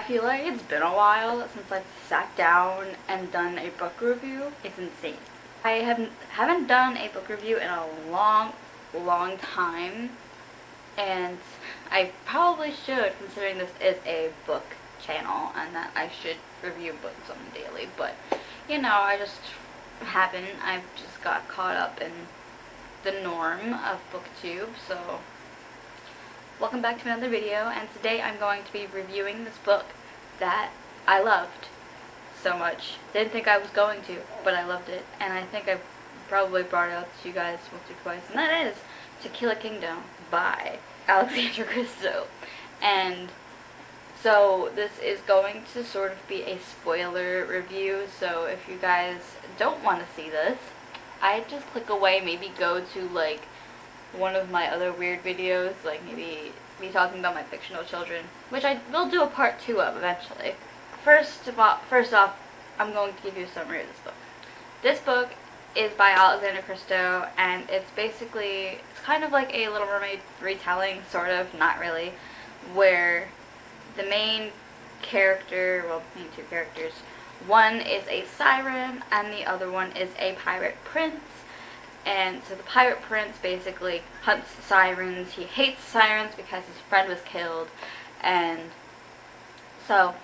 feel like it's been a while since I've sat down and done a book review. It's insane. I haven't done a book review in a long time, and I probably should, considering this is a book channel and that I should review books on the daily, but you know, I just haven't. I've just got caught up in the norm of BookTube. So welcome back to another video, and today I'm going to be reviewing this book that I loved so much. Didn't think I was going to, but I loved it, and I think I've probably brought it up to you guys once or twice, and that is To Kill a Kingdom by Alexandra Christou. And so this is going to sort of be a spoiler review, so if you guys don't want to see this, I'd just click away, maybe go to like one of my other weird videos, like maybe me talking about my fictional children, which I will do a part 2 of eventually. First off, I'm going to give you a summary of this book. This book is by Alexandra Christou, and it's kind of like a Little Mermaid retelling, sort of, not really, where the main character, well, main two characters, one is a siren and the other one is a pirate prince. And so the pirate prince basically hunts sirens. He hates sirens because his friend was killed. And so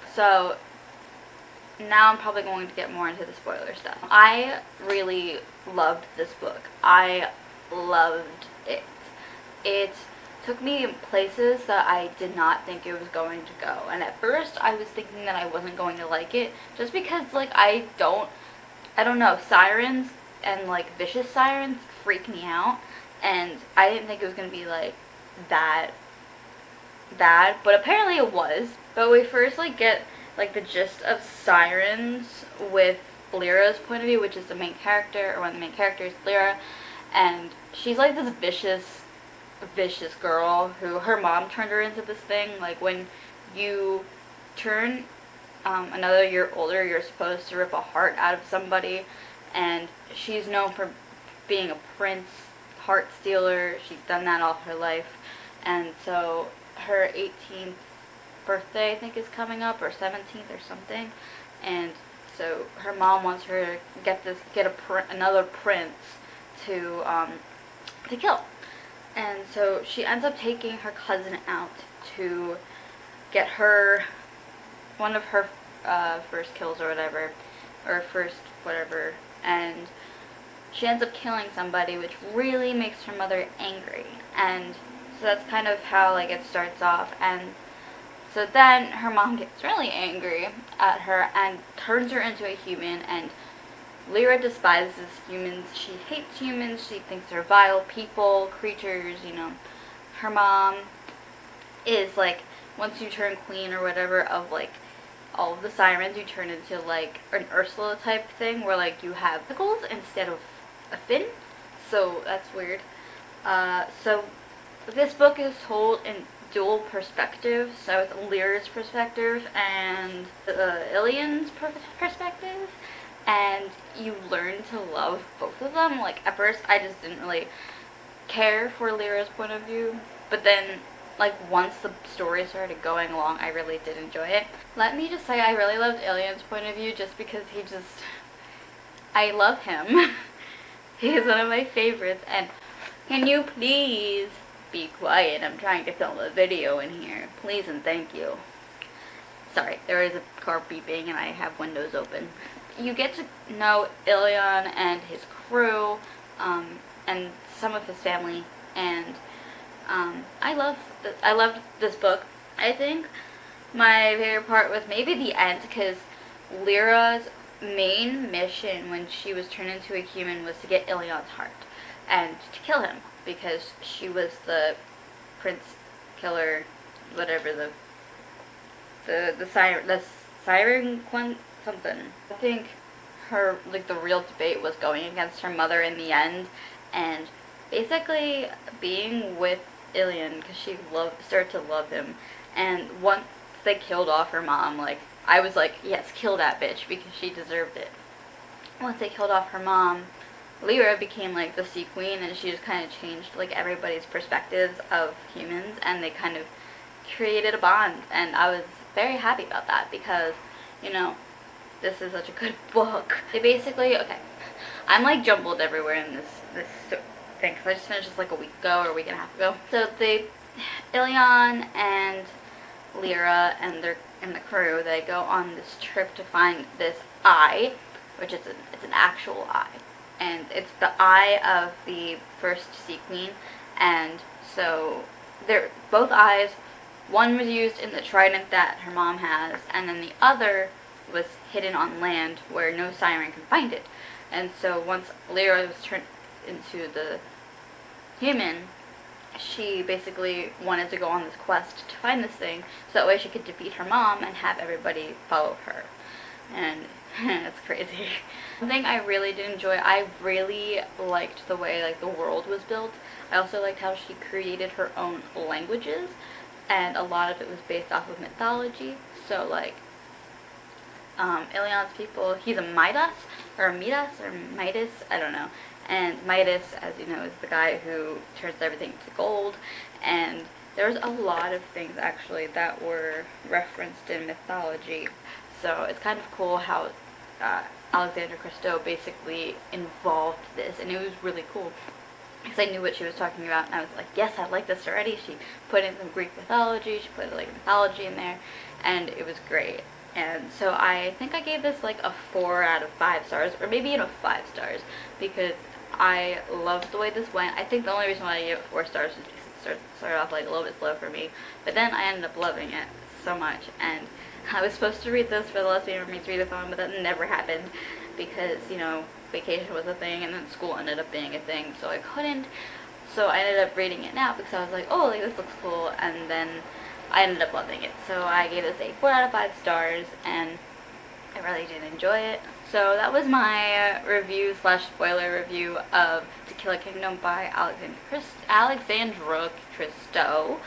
now I'm probably going to get more into the spoiler stuff. I really loved this book. I loved it. It took me in places that I did not think it was going to go. And at first I was thinking that I wasn't going to like it, just because like I don't know, sirens and like vicious sirens freak me out, and I didn't think it was going to be like that bad, but apparently it was. But we first like get like the gist of sirens with Lyra's point of view, which is the main character, or one of the main characters, Lyra, and she's like this vicious girl who her mom turned her into this thing. Like when you turn another year older, you're supposed to rip a heart out of somebody, and she's known for being a prince heart stealer. She's done that all her life, and so her 18th birthday I think is coming up, or 17th or something, and so her mom wants her to get another prince to kill. And so she ends up taking her cousin out to get her one of her first kills or whatever, or first whatever, and she ends up killing somebody, which really makes her mother angry. And so that's kind of how like it starts off. And so then her mom gets really angry at her and turns her into a human, and Lyra despises humans. She hates humans. She thinks they're vile people, creatures, you know. Her mom is like, once you turn queen or whatever of like all of the sirens, you turn into like an Ursula type thing, where like you have pickles instead of a fin. So that's weird. So this book is told in dual perspectives. So it's Lyra's perspective and Ilian's perspective. And you learn to love both of them. Like at first I just didn't really care for Lyra's point of view, but then like once the story started going along, I really did enjoy it. Let me just say I really loved Ilian's point of view, just because I love him. He's one of my favorites. And can you please be quiet? I'm trying to film a video in here. Please and thank you. Sorry, there is a car beeping and I have windows open. You get to know Ilian and his crew, and some of his family, and I loved this book. I think my favorite part was maybe the end, because Lyra's main mission when she was turned into a human was to get Ilian's heart and to kill him, because she was the prince killer, whatever, the siren something. I think her, like, the real debate was going against her mother in the end, and basically being with Ilian because she started to love him. And once they killed off her mom, like, I was like, yes, kill that bitch, because she deserved it. Once they killed off her mom, Lyra became like the Sea Queen, and she just kind of changed like everybody's perspectives of humans, and they kind of created a bond, and I was very happy about that because, you know, this is such a good book. They basically, okay, I'm like jumbled everywhere in this thing because I just finished this like a week ago or a week and a half ago. So Ilion and Lyra and the crew, they go on this trip to find this eye, which is it's an actual eye, and it's the eye of the first Sea Queen, and so they're both eyes. One was used in the trident that her mom has, and then the other was hidden on land where no siren can find it. And so once Lyra was turned into the human, she basically wanted to go on this quest to find this thing so that way she could defeat her mom and have everybody follow her. And it's crazy. One thing I really did enjoy, I really liked the way like the world was built. I also liked how she created her own languages, and a lot of it was based off of mythology. So like Ilion's people, he's a Midas, or Midas, or Midas, I don't know. And Midas, as you know, is the guy who turns everything to gold. And there's a lot of things actually that were referenced in mythology. So it's kind of cool how Alexandra Christou basically involved this, and it was really cool because I knew what she was talking about, and I was like, yes, I like this already. She put in some Greek mythology, she put like mythology in there, and it was great. And so I think I gave this like a 4 out of 5 stars, or maybe even 5 stars, because I loved the way this went. I think the only reason why I gave it 4 stars is because it started off like a little bit slow for me, but then I ended up loving it so much. And I was supposed to read this for the Lesbian Mermaids readathon, but that never happened because, you know, vacation was a thing and then school ended up being a thing, so I couldn't. So I ended up reading it now because I was like, oh, like this looks cool, and then I ended up loving it. So I gave this a 4 out of 5 stars, and I really did enjoy it. So that was my review / spoiler review of To Kill a Kingdom by Alexandra Christou.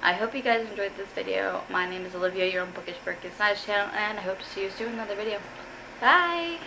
I hope you guys enjoyed this video. My name is Olivia, you're on Bookish Birkin Science channel, and I hope to see you soon in another video. Bye!